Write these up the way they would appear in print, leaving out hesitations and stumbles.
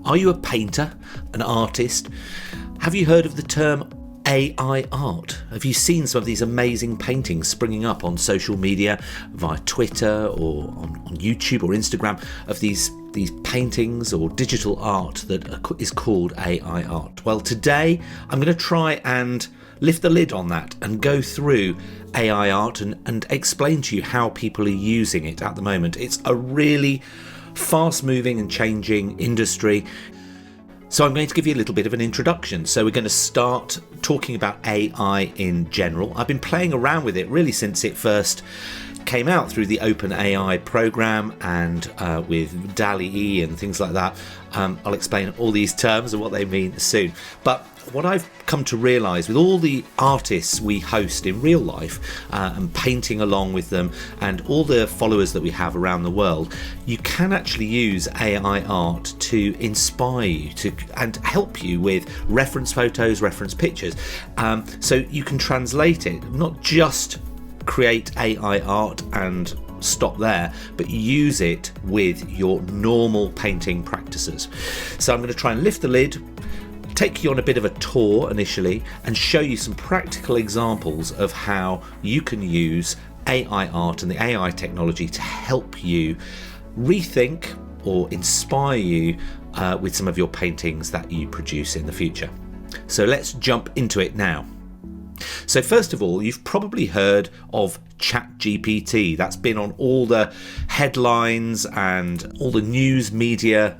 Are you a painter, an artist? Have you heard of the term AI art? Have you seen some of these amazing paintings springing up on social media via Twitter or on YouTube or Instagram of these paintings or digital art that is called AI art? Well, today I'm going to try and lift the lid on that and go through AI art and explain to you how people are using it at the moment. It's a really fast moving and changing industry. So I'm going to give you a little bit of an introduction. So we're going to start talking about AI in general. I've been playing around with it really since it first came out through the OpenAI program and with DALL-E and things like that. I'll explain all these terms and what they mean soon. But what I've come to realise with all the artists we host in real life and painting along with them and all the followers that we have around the world, you can actually use AI art to inspire you and help you with reference photos, reference pictures. So you can translate it, not just create AI art and stop there, but use it with your normal painting practices. So I'm going to try and lift the lid, take you on a bit of a tour initially and show you some practical examples of how you can use AI art and the AI technology to help you rethink or inspire you with some of your paintings that you produce in the future. So let's jump into it now. So first of all, you've probably heard of ChatGPT. That's been on all the headlines and all the news media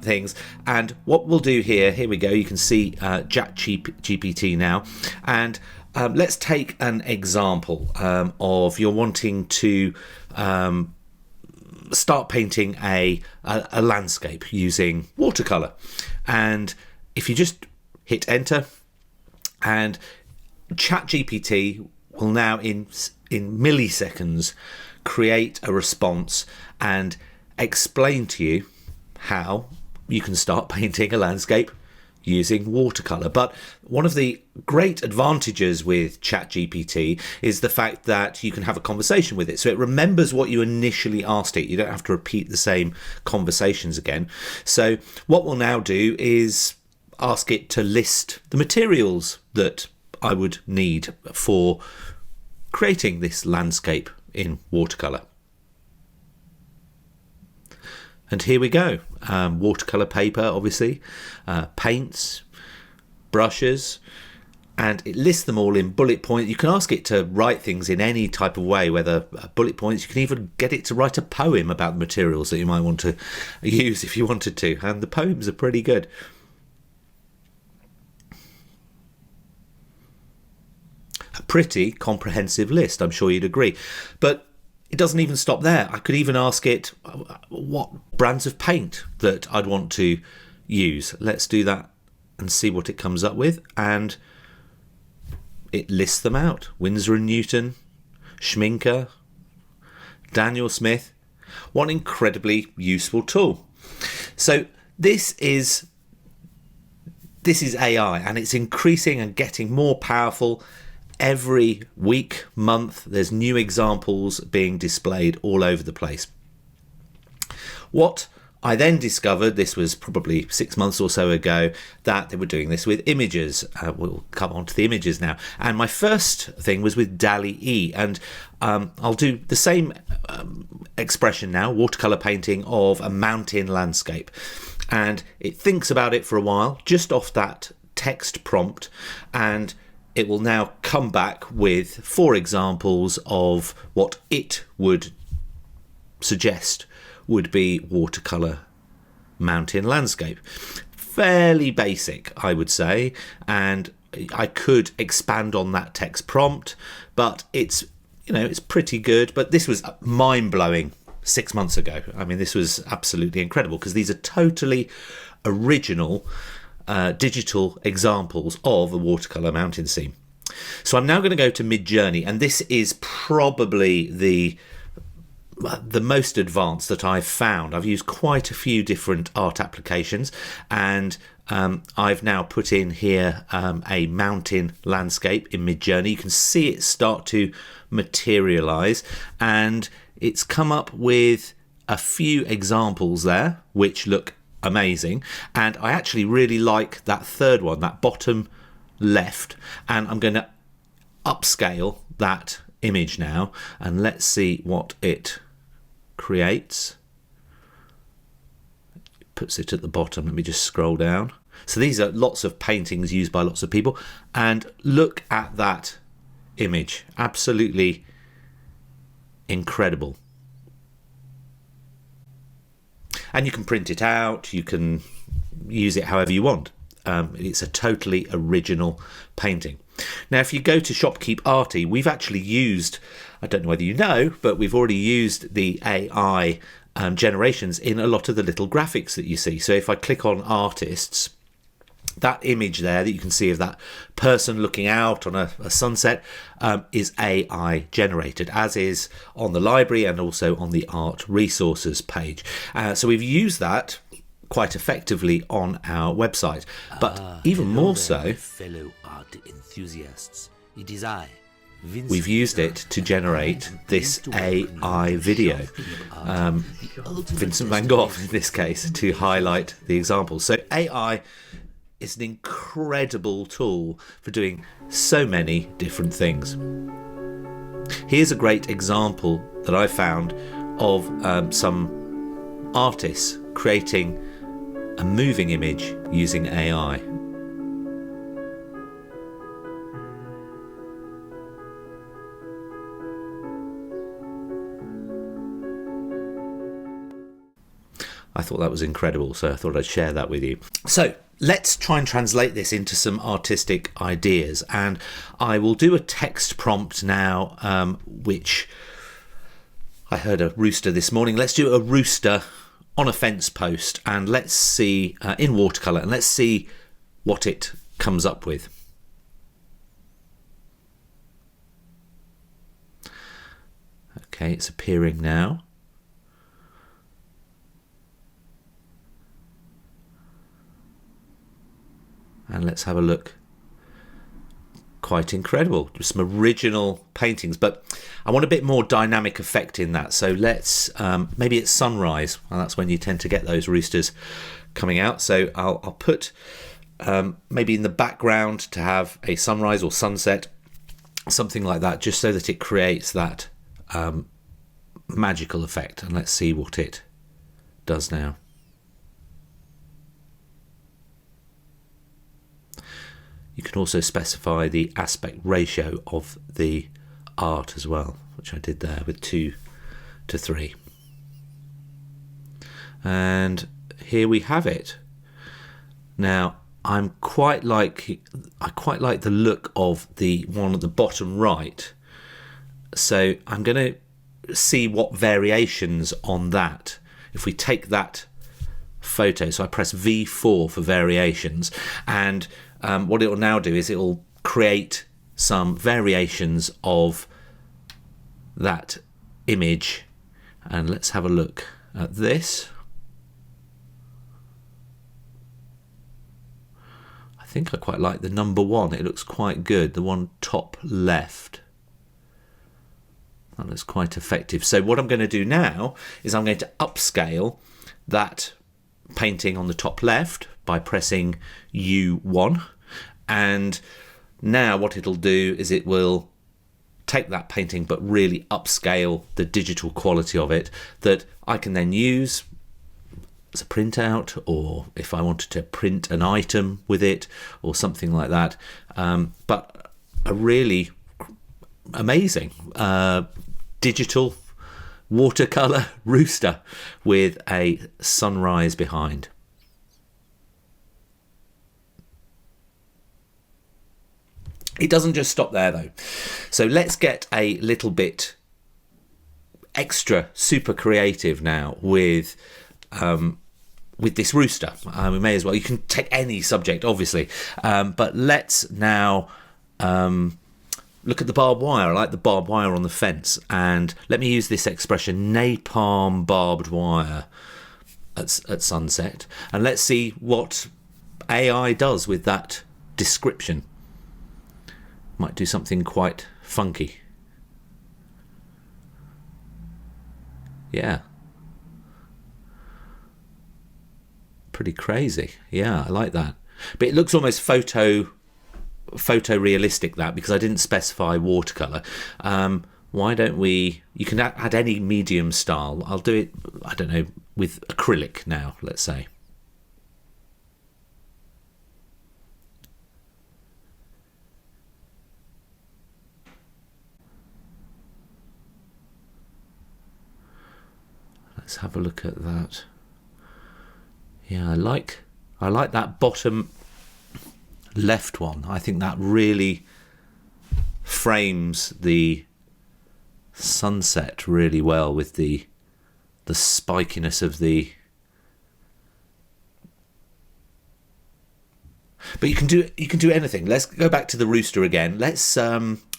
things. And what we'll do here we go, you can see ChatGPT now. And let's take an example of you're wanting to start painting a landscape using watercolour. And if you just hit enter, and ChatGPT will now in milliseconds create a response and explain to you how you can start painting a landscape using watercolour. But one of the great advantages with ChatGPT is the fact that you can have a conversation with it. So it remembers what you initially asked it. You don't have to repeat the same conversations again. So what we'll now do is ask it to list the materials that I would need for creating this landscape in watercolour. And here we go. Watercolour paper, obviously, paints, brushes, and it lists them all in bullet points. You can ask it to write things in any type of way, whether bullet points. You can even get it to write a poem about the materials that you might want to use if you wanted to. And the poems are pretty good. A pretty comprehensive list, I'm sure you'd agree. But it doesn't even stop there. I could even ask it what brands of paint that I'd want to use. Let's do that and see what it comes up with. And it lists them out. Winsor & Newton, Schmincke, Daniel Smith. What an incredibly useful tool. So this is AI, and it's increasing and getting more powerful. Every week, month, there's new examples being displayed all over the place. What I then discovered, this was probably 6 months or so ago, that they were doing this with images. We'll come on to the images now. And my first thing was with DALL-E. And I'll do the same expression now, watercolour painting of a mountain landscape. And it thinks about it for a while, just off that text prompt, and it will now come back with 4 examples of what it would suggest would be watercolour mountain landscape. Fairly basic, I would say, and I could expand on that text prompt, but it's pretty good. But this was mind-blowing 6 months ago. I mean, this was absolutely incredible because these are totally original digital examples of a watercolour mountain scene. So I'm now going to go to Midjourney, and this is probably the most advanced that I've found. I've used quite a few different art applications, and I've now put in here a mountain landscape in Midjourney. You can see it start to materialise, and it's come up with a few examples there which look amazing. And I actually really like that third one, that bottom left, and I'm going to upscale that image now, and let's see what it creates. It puts it at the bottom. Let me just scroll down. So these are lots of paintings used by lots of people, and look at that image. Absolutely incredible. And you can print it out, you can use it however you want. It's a totally original painting. Now, if you go to Shopkeep Arty, we've actually used, I don't know whether you know, but we've already used the AI generations in a lot of the little graphics that you see. So if I click on artists, that image there that you can see of that person looking out on a sunset is AI generated, as is on the library and also on the art resources page. So we've used that quite effectively on our website, but even more so, fellow art enthusiasts, it is I, Vincent, we've used it to generate this AI video, Vincent van Gogh in this case, to highlight the examples. So AI is an incredible tool for doing so many different things. Here's a great example that I found of some artists creating a moving image using AI. I thought that was incredible, so I thought I'd share that with you. So let's try and translate this into some artistic ideas, and I will do a text prompt now, which I heard a rooster this morning. Let's do a rooster on a fence post, and let's see in watercolour, and let's see what it comes up with. Okay, it's appearing now. And let's have a look. Quite incredible. Just some original paintings, but I want a bit more dynamic effect in that. So let's, maybe it's sunrise. Well, that's when you tend to get those roosters coming out. So I'll put maybe in the background to have a sunrise or sunset, something like that, just so that it creates that magical effect. And let's see what it does now. You can also specify the aspect ratio of the art as well, which I did there with 2:3. And here we have it. Now, I quite like the look of the one at the bottom right. So I'm going to see what variations on that. If we take that photo, so I press V4 for variations, and what it will now do is it will create some variations of that image. And let's have a look at this. I think I quite like the number one. It looks quite good, the one top left. That looks quite effective. So what I'm going to do now is I'm going to upscale that painting on the top left by pressing U1, and now what it'll do is it will take that painting but really upscale the digital quality of it, that I can then use as a printout, or if I wanted to print an item with it or something like that. But a really amazing digital watercolour rooster with a sunrise behind. It doesn't just stop there though. So let's get a little bit extra super creative now with this rooster. We may as well, you can take any subject obviously, but let's now look at the barbed wire. I like the barbed wire on the fence, and let me use this expression, napalm barbed wire at sunset, and let's see what AI does with that description. Might do something quite funky. Yeah. pretty crazy. Yeah, I like that. But it looks almost photorealistic, that, because I didn't specify watercolor. Why don't we? You can add any medium style. I'll do it, I don't know, with acrylic now, let's say. Let's have a look at that. Yeah, I like that bottom left one. I think that really frames the sunset really well, with the spikiness of the... But you can do anything. Let's go back to the rooster again. Let's I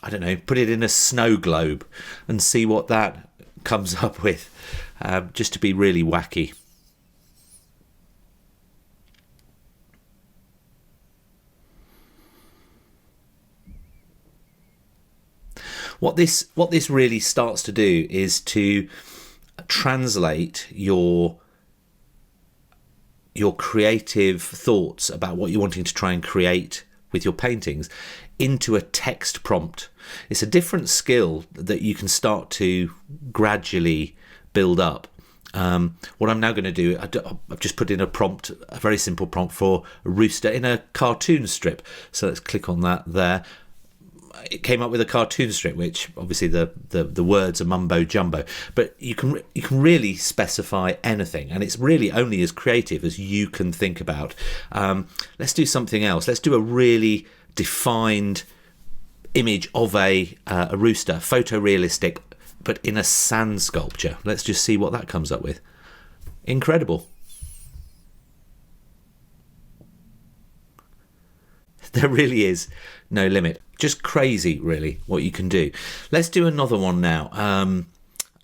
don't know, put it in a snow globe and see what that comes up with, just to be really wacky. What this really starts to do is to translate your creative thoughts about what you're wanting to try and create with your paintings into a text prompt. It's a different skill that you can start to gradually build up. What I'm now going to do, I've just put in a prompt, a very simple prompt for a rooster in a cartoon strip. So let's click on that there. It came up with a cartoon strip, which obviously the words are mumbo jumbo, but you can really specify anything, and it's really only as creative as you can think about. Let's do something else. Let's do a really defined image of a rooster, photorealistic, but in a sand sculpture. Let's just see what that comes up with. Incredible. There really is no limit. Just crazy, really, what you can do. Let's do another one now.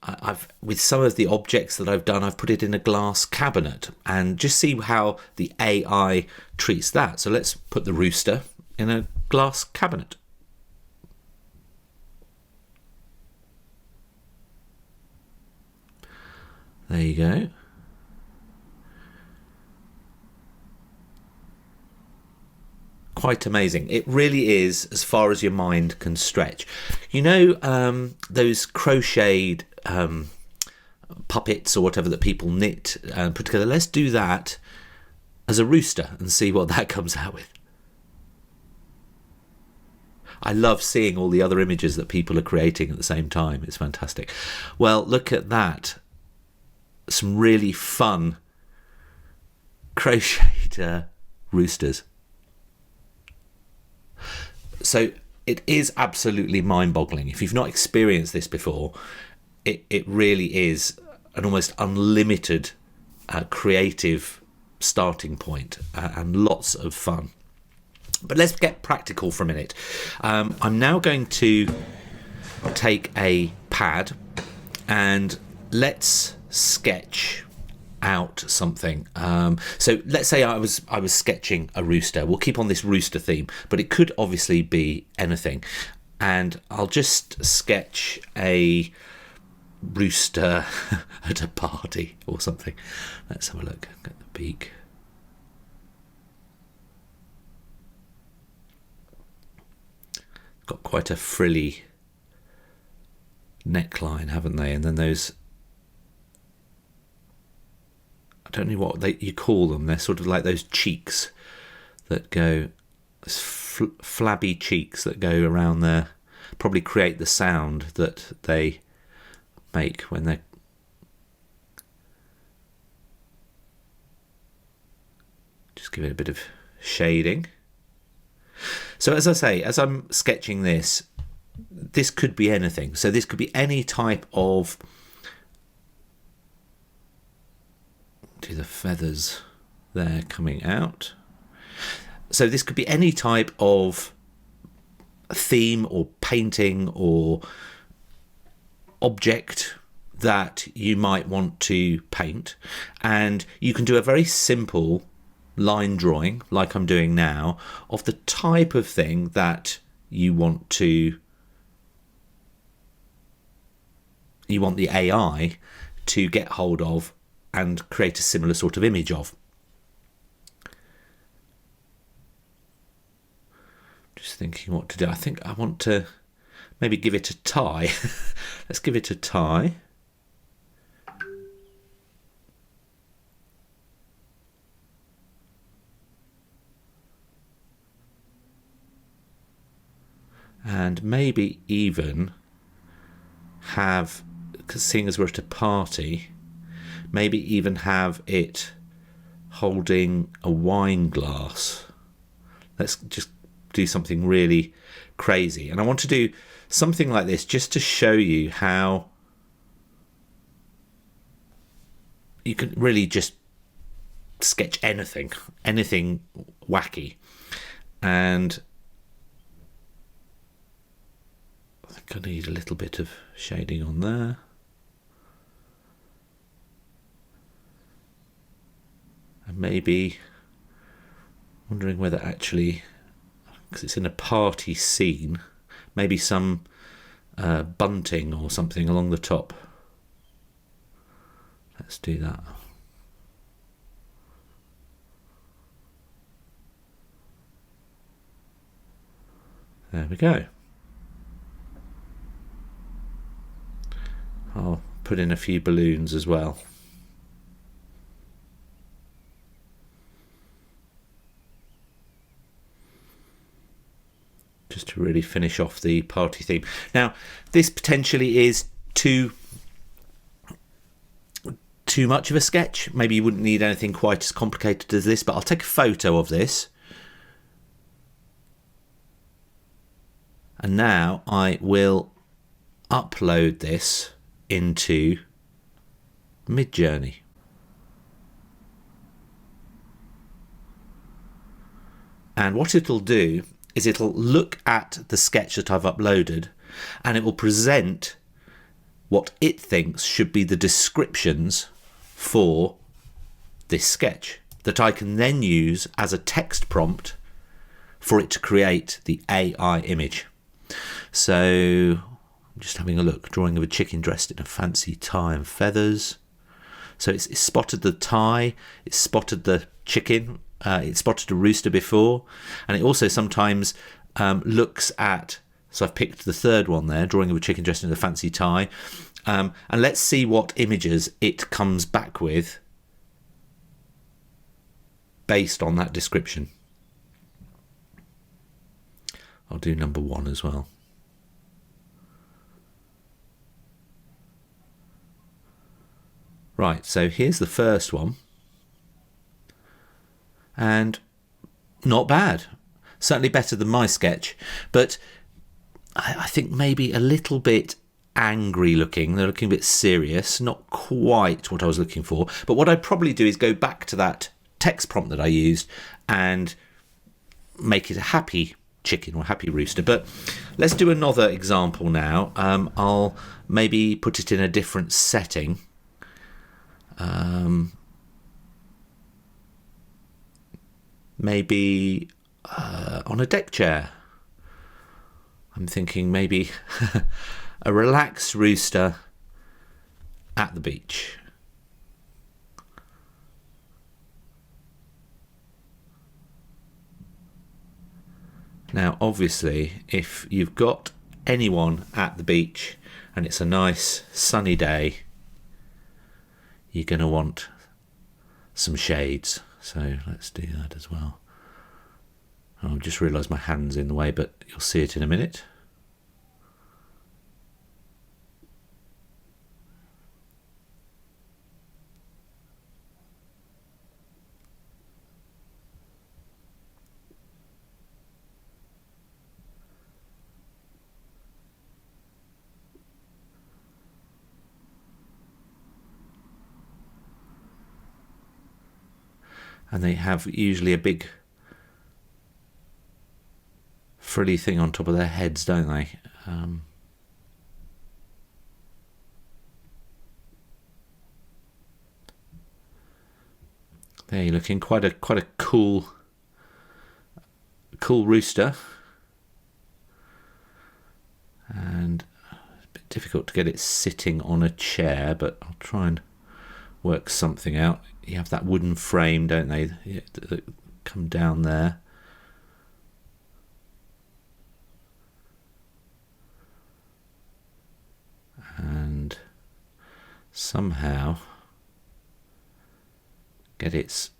I've with some of the objects that I've done, I've put it in a glass cabinet, and just see how the AI treats that. So let's put the rooster in a glass cabinet. There you go. Quite amazing. It really is, as far as your mind can stretch. You know, those crocheted puppets or whatever that people knit and put together. Let's do that as a rooster and see what that comes out with. I love seeing all the other images that people are creating at the same time. It's fantastic. Well, look at that. Some really fun crocheted roosters. So it is absolutely mind-boggling. If you've not experienced this before, it really is an almost unlimited creative starting point, and lots of fun. But let's get practical for a minute. I'm now going to take a pad and let's sketch out something. So let's say I was sketching a rooster. We'll keep on this rooster theme, but it could obviously be anything. And I'll just sketch a rooster at a party or something. Let's have a look at the beak. Got quite a frilly neckline, haven't they? And then those, I don't know what you call them. They're sort of like those cheeks that go, flabby cheeks that go around there. Probably create the sound that they make when they're... Just give it a bit of shading. So as I say, as I'm sketching this could be anything. So this could be any type of... Do the feathers there coming out. So this could be any type of theme or painting or object that you might want to paint, and you can do a very simple line drawing like I'm doing now of the type of thing that you want the AI to get hold of and create a similar sort of image of. Just thinking what to do. I think I want to maybe give it a tie. Let's give it a tie. And maybe even have, because seeing as we're at a party, maybe even have it holding a wine glass. Let's just do something really crazy. And I want to do something like this just to show you how you can really just sketch anything wacky. And I think I need a little bit of shading on there. And maybe wondering whether actually, because it's in a party scene, maybe some bunting or something along the top. Let's do that. There we go. I'll put in a few balloons as well. Just to really finish off the party theme. Now, this potentially is too much of a sketch. Maybe you wouldn't need anything quite as complicated as this, but I'll take a photo of this. And now I will upload this into Midjourney. And what it'll do is it'll look at the sketch that I've uploaded and it will present what it thinks should be the descriptions for this sketch that I can then use as a text prompt for it to create the AI image. So I'm just having a look. Drawing of a chicken dressed in a fancy tie and feathers. So it's spotted the tie, it's spotted the chicken, it spotted a rooster before, and it also sometimes looks at, so I've picked the third one there, drawing of a chicken dressed in a fancy tie, and let's see what images it comes back with based on that description. I'll do number 1 as well. Right, so here's the first one. And not bad. Certainly better than my sketch. But I think maybe a little bit angry looking. They're looking a bit serious. Not quite what I was looking for. But what I'd probably do is go back to that text prompt that I used and make it a happy chicken or happy rooster. But let's do another example now. I'll maybe put it in a different setting. Maybe on a deck chair. I'm thinking maybe a relaxed rooster at the beach. Now, obviously, if you've got anyone at the beach and it's a nice sunny day, you're going to want some shades. So let's do that as well. I've just realised my hand's in the way, but you'll see it in a minute. And they have usually a big frilly thing on top of their heads, don't they? There you're looking quite a cool rooster. And it's a bit difficult to get it sitting on a chair, but I'll try and work something out. You have that wooden frame, don't they, that come down there. somehow get its...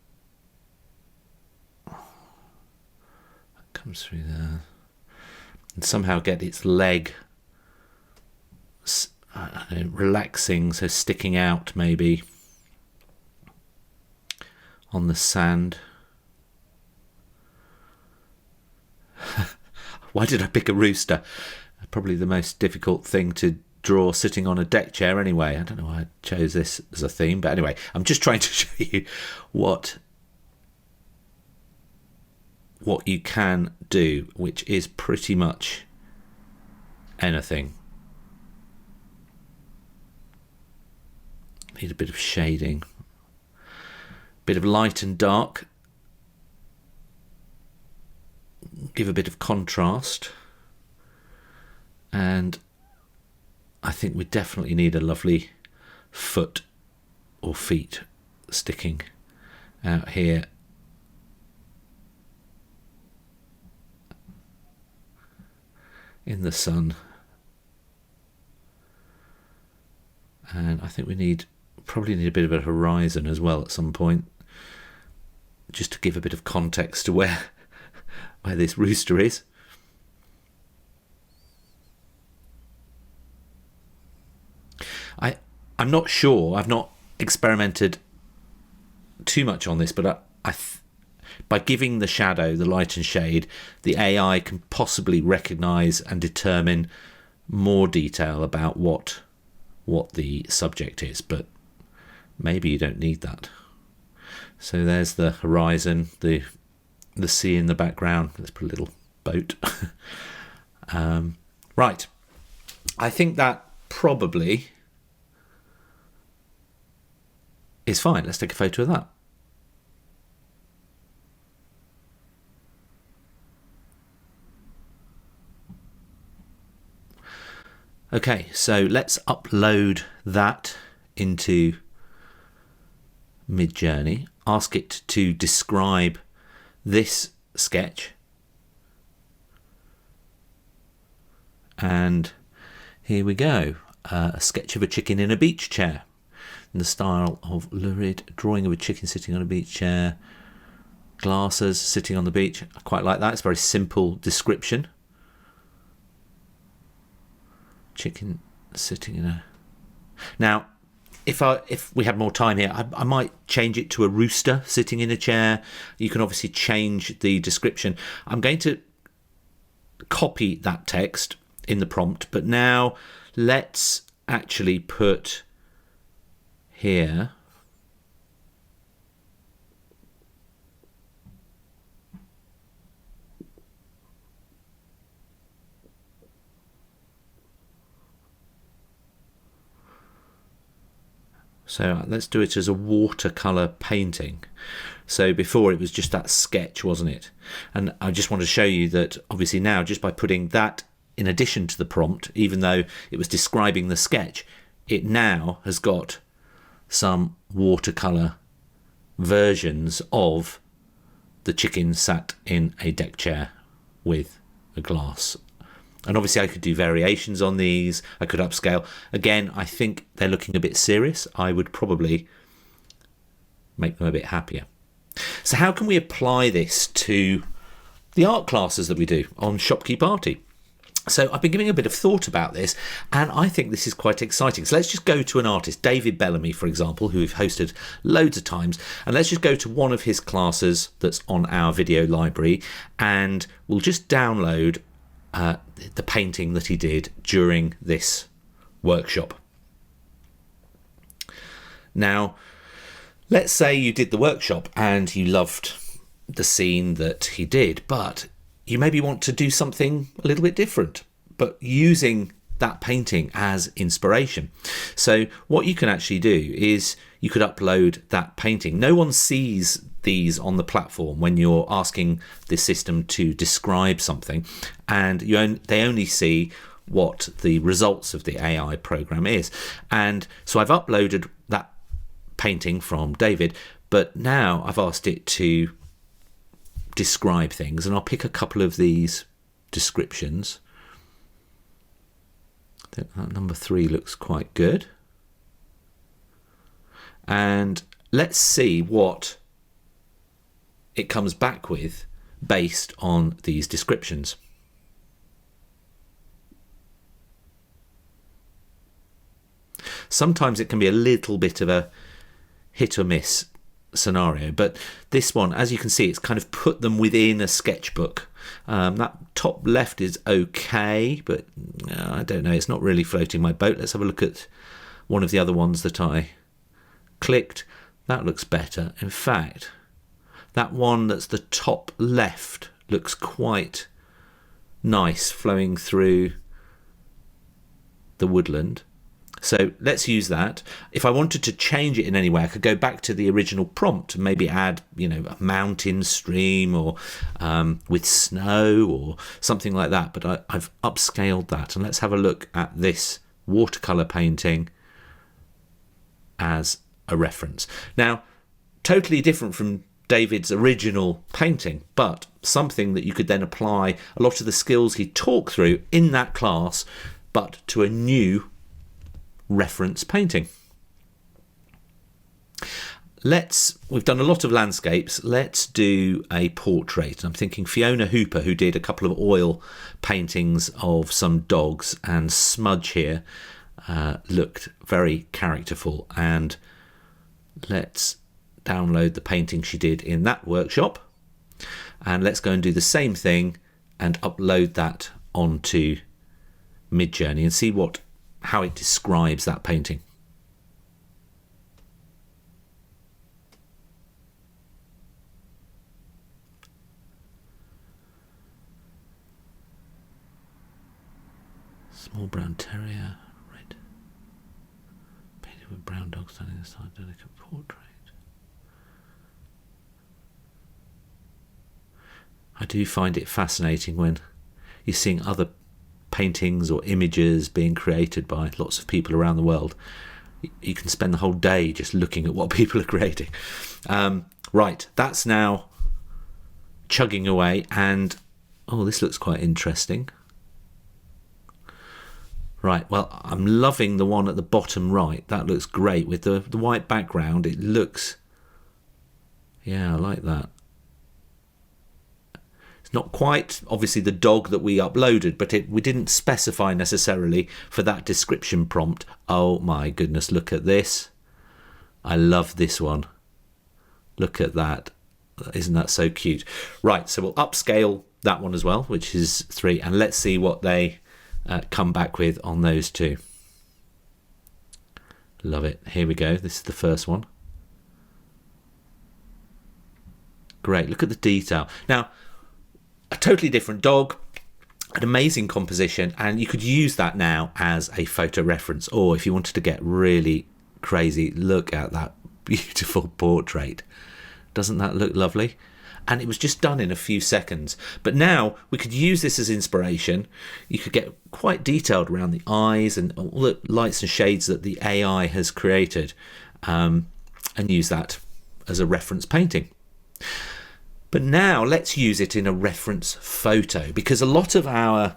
comes through there. And somehow get its leg relaxing, so sticking out maybe on the sand. Why did I pick a rooster? Probably the most difficult thing to draw sitting on a deck chair anyway. I don't know why I chose this as a theme, but anyway, I'm just trying to show you what you can do, which is pretty much anything. Need a bit of shading, bit of light and dark, give a bit of contrast, and I think we definitely need a lovely foot or feet sticking out here. In the sun. And I think we probably need a bit of a horizon as well at some point, just to give a bit of context to where this rooster is. I'm not sure, I've not experimented too much on this, but by giving the shadow, the light and shade, the AI can possibly recognise and determine more detail about what the subject is, but maybe you don't need that. So there's the horizon, the sea in the background. Let's put a little boat. Right. I think that probably is fine. Let's take a photo of that. Okay, so let's upload that into Midjourney. Ask it to describe this sketch. And here we go. A sketch of a chicken in a beach chair. In the style of Lurid, drawing of a chicken sitting on a beach chair. Glasses sitting on the beach. I quite like that. It's a very simple description. Chicken sitting in a... Now, if we had more time here, I might change it to a rooster sitting in a chair. You can obviously change the description. I'm going to copy that text in the prompt, but now let's actually put here so let's do it as a watercolor painting. So before it was just that sketch, wasn't it? And I just want to show you that obviously now, just by putting that in addition to the prompt, even though it was describing the sketch, it now has got some watercolor versions of the chicken sat in a deck chair with a glass. And obviously I could do variations on these. I could upscale. Again, I think they're looking a bit serious. I would probably make them a bit happier. So how can we apply this to the art classes that we do on Shopkeep Arty? So I've been giving a bit of thought about this, and I think this is quite exciting. So let's just go to an artist, David Bellamy, for example, who we've hosted loads of times, and let's just go to one of his classes that's on our video library, and we'll just download the painting that he did during this workshop. Now, let's say you did the workshop and you loved the scene that he did, but you maybe want to do something a little bit different, but using that painting as inspiration. So what you can actually do is you could upload that painting. No one sees these on the platform when you're asking the system to describe something, and they only see what the results of the AI program is. And so I've uploaded that painting from David, but now I've asked it to describe things, and I'll pick a couple of these descriptions. I think that number 3 looks quite good. and let's see what it comes back with based on these descriptions. Sometimes it can be a little bit of a hit or miss scenario, but this one, as you can see, it's kind of put them within a sketchbook. That top left is okay, but I don't know, it's not really floating my boat. Let's have a look at one of the other ones that I clicked. That looks better. In fact, that one that's the top left looks quite nice, flowing through the woodland. So let's use that. If I wanted to change it in any way, I could go back to the original prompt and maybe add, a mountain stream or with snow or something like that. But I've upscaled that. And let's have a look at this watercolour painting as a reference. Now, totally different from David's original painting, but something that you could then apply a lot of the skills he talked through in that class, but to a new reference painting. We've done a lot of landscapes. Let's do a portrait. I'm thinking Fiona Hooper, who did a couple of oil paintings of some dogs, and Smudge here looked very characterful. And let's download the painting she did in that workshop, and let's go and do the same thing and upload that onto Midjourney and see how it describes that painting. Small brown terrier, red, painted with brown dog standing inside a delicate portrait. I do find it fascinating when you're seeing other paintings or images being created by lots of people around the world. You can spend the whole day just looking at what people are creating. Right, that's now chugging away, and this looks quite interesting. Right, well, I'm loving the one at the bottom right. That looks great with the white background. It looks, I like that. It's not quite, obviously, the dog that we uploaded, but we didn't specify necessarily for that description prompt. Oh my goodness, look at this. I love this one. Look at that. Isn't that so cute? Right, so we'll upscale that one as well, which is 3, and let's see what they come back with on those two. Love it. Here we go. This is the first one. Great. Look at the detail. Now, a totally different dog, an amazing composition, and you could use that now as a photo reference. Or if you wanted to get really crazy, look at that beautiful portrait. Doesn't that look lovely? And it was just done in a few seconds. But now we could use this as inspiration. You could get quite detailed around the eyes and all the lights and shades that the AI has created, and use that as a reference painting. But now let's use it in a reference photo, because a lot of our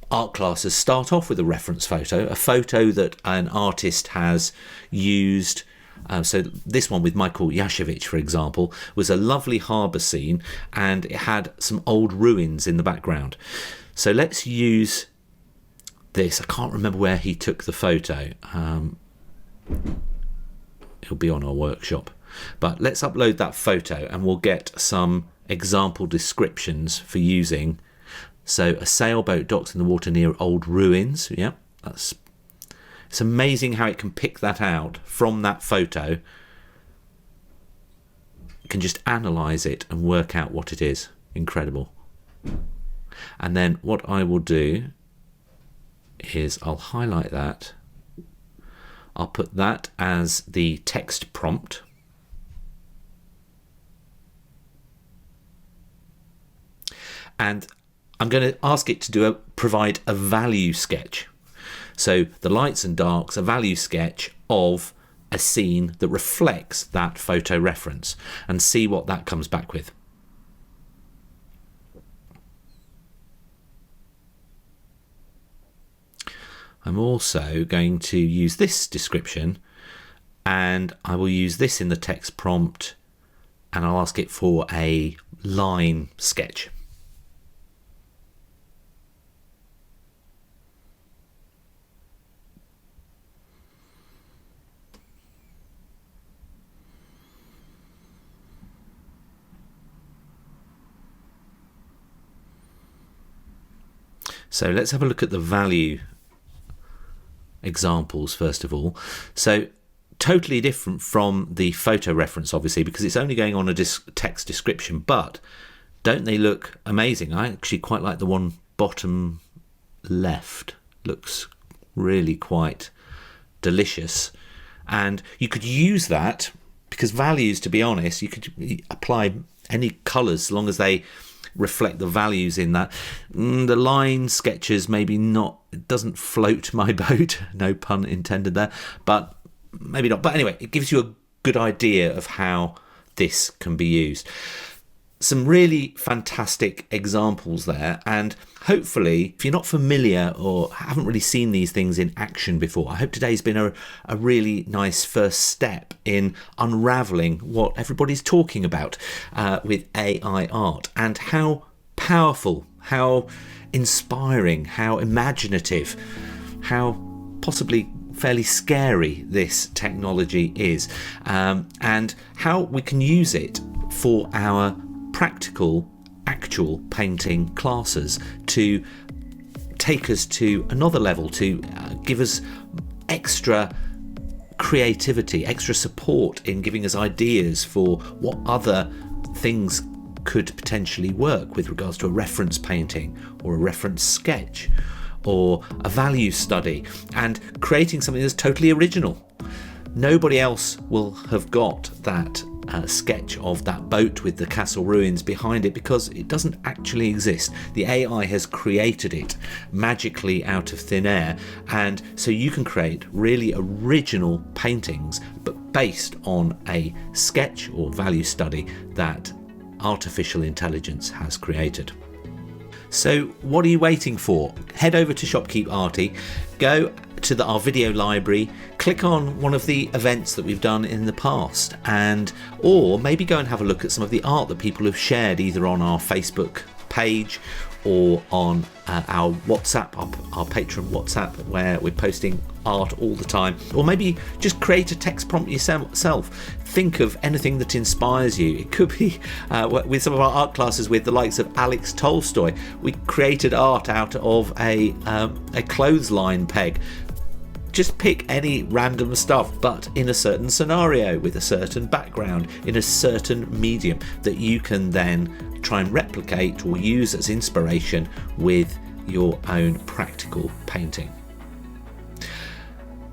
art classes start off with a reference photo, a photo that an artist has used. So this one with Michael Yashevich, for example, was a lovely harbour scene, and it had some old ruins in the background. So let's use this. I can't remember where he took the photo. It'll be on our workshop. But let's upload that photo and we'll get some example descriptions for using. So a sailboat docked in the water near old ruins. Yeah, it's amazing how it can pick that out from that photo. It can just analyse it and work out what it is. Incredible. And then what I will do is I'll highlight that. I'll put that as the text prompt. And I'm going to ask it to provide a value sketch. So the lights and darks, a value sketch of a scene that reflects that photo reference, and see what that comes back with. I'm also going to use this description and I will use this in the text prompt, and I'll ask it for a line sketch. So let's have a look at the value examples first of all. So totally different from the photo reference, obviously, because it's only going on a text description, but don't they look amazing? I actually quite like the one bottom left. Looks really quite delicious. And you could use that, because values, to be honest, you could apply any colours as long as they reflect the values in that. The line sketches maybe not, it doesn't float my boat, no pun intended there, but maybe not. But anyway, it gives you a good idea of how this can be used. Some really fantastic examples there, and hopefully if you're not familiar or haven't really seen these things in action before, I hope today's been a really nice first step in unraveling what everybody's talking about with AI art, and how powerful, how inspiring, how imaginative, how possibly fairly scary this technology is, and how we can use it for our practical, actual painting classes to take us to another level, to give us extra creativity, extra support in giving us ideas for what other things could potentially work with regards to a reference painting or a reference sketch or a value study, and creating something that's totally original. Nobody else will have got that sketch of that boat with the castle ruins behind it, because it doesn't actually exist. The AI has created it magically out of thin air, and so you can create really original paintings, but based on a sketch or value study that artificial intelligence has created. So what are you waiting for? Head over to Shopkeep Arty, go to our video library, click on one of the events that we've done in the past, or maybe go and have a look at some of the art that people have shared either on our Facebook page or on our WhatsApp, our Patreon WhatsApp, where we're posting art all the time. Or maybe just create a text prompt yourself. Think of anything that inspires you. It could be with some of our art classes with the likes of Alex Tolstoy. We created art out of a clothesline peg. Just pick any random stuff, but in a certain scenario, with a certain background, in a certain medium that you can then try and replicate or use as inspiration with your own practical painting.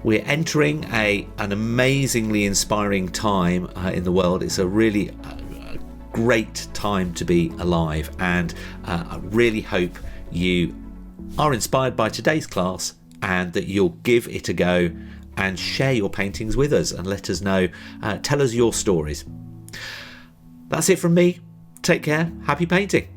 We're entering an amazingly inspiring time in the world. It's a really great time to be alive, and I really hope you are inspired by today's class, and that you'll give it a go and share your paintings with us and let us know, tell us your stories. That's it from me. Take care. Happy painting.